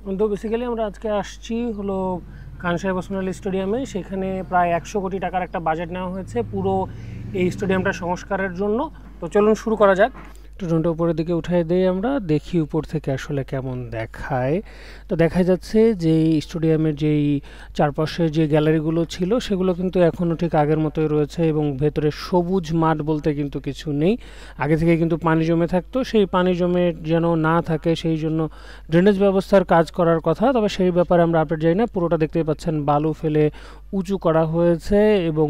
তো বেসিক্যালি আমরা আজকে আসছি হলো খান সাহেব ওসমান আলী স্টেডিয়ামে। সেখানে প্রায় 100 কোটি টাকার একটা বাজেট নেওয়া হয়েছে পুরো এই স্টেডিয়ামটা সংস্কারের জন্য। তো চলুন শুরু করা যাক। ড্রোনটা উপরের দিকে উঠাই দিয়ে আমরা দেখি উপর থেকে আসলে কেমন দেখায়। তো দেখা যাচ্ছে যে স্টেডিয়ামের যেই চারপাশে যে গ্যালারিগুলো ছিল সেগুলো কিন্তু এখনও ঠিক আগের মতোই রয়েছে এবং ভেতরে সবুজ মাঠ বলতে কিন্তু কিছু নেই। আগে থেকে কিন্তু পানি জমে থাকতো, সেই পানি জমে যেন না থাকে সেই জন্য ড্রেনেজ ব্যবস্থার কাজ করার কথা, তবে সেই ব্যাপারে আমরা আপডেট যাই না। পুরোটা দেখতেই পাচ্ছেন বালু ফেলে উঁচু করা হয়েছে এবং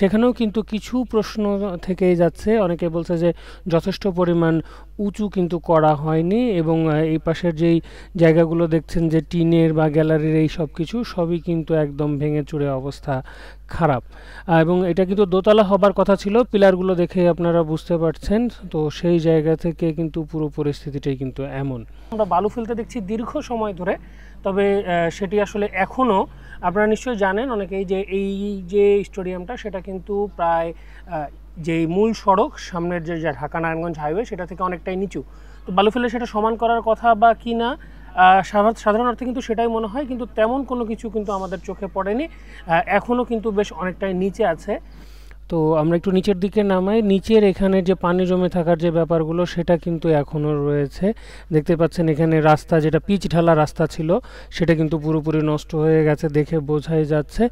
সেখানেও কিন্তু কিছু প্রশ্ন থেকেই যাচ্ছে। অনেকে বলছে যে যথেষ্ট পরিমাণ উঁচু কিন্তু করা হয়নি এবং এই পাশের যেই জায়গাগুলো দেখছেন যে টিনের বা গ্যালারির এই সব কিছু সবই কিন্তু একদম ভেঙে চুরে অবস্থা খারাপ। এবং এটা কিন্তু দোতলা হবার কথা ছিল, পিলারগুলো দেখে আপনারা বুঝতে পারছেন। তো সেই জায়গা থেকে কিন্তু পুরো পরিস্থিতিটাই কিন্তু এমন। আমরা বালু ফেলতে দেখছি দীর্ঘ সময় ধরে, তবে সেটি আসলে এখনও আপনারা নিশ্চয়ই জানেন অনেকেই যে এই যে স্টেডিয়ামটা সেটা কিন্তু প্রায় যেই মূল সড়ক সামনের যে ঢাকা নারায়ণগঞ্জ হাইওয়ে সেটা থেকে অনেকটাই নিচু। তো বালু ফেলে সেটা সমান করার কথা বা কি না সাধারণ অর্থে কিন্তু সেটাই মনে হয়, কিন্তু তেমন কোনো কিছু কিন্তু আমাদের চোখে পড়েনি। এখনও কিন্তু বেশ অনেকটাই নিচে আছে। তো আমরা একটু নিচের দিকে নামাই। নিচের এখানে যে পানি জমে থাকার যে ব্যাপারগুলো সেটা কিন্তু এখনও রয়েছে। দেখতে পাচ্ছেন এখানে রাস্তা, যেটা পিচ ঢালা রাস্তা ছিল সেটা কিন্তু পুরোপুরি নষ্ট হয়ে গেছে, দেখে বোঝাই যাচ্ছে।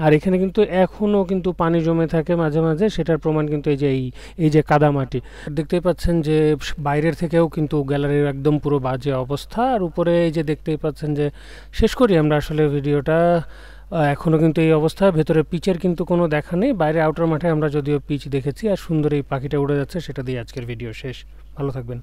আর এখানে কিন্তু এখনও কিন্তু পানি জমে থাকে মাঝে মাঝে, সেটার প্রমাণ কিন্তু এই যে কাদামাটি দেখতেই পাচ্ছেন যে বাইরের থেকেও কিন্তু গ্যালারির একদম পুরো বাজে অবস্থা। আর উপরে এই যে দেখতেই পাচ্ছেন যে শেষ করি আমরা আসলে ভিডিওটা। এখনও কিন্তু এই অবস্থা, ভেতরে পিচের কিন্তু কোনো দেখা নেই। বাইরে আউটার মাঠে আমরা যদিও পিচ দেখেছি আর সুন্দর এই পাখিটা উড়ে যাচ্ছে, সেটা দিয়ে আজকের ভিডিও শেষ। ভালো থাকবেন।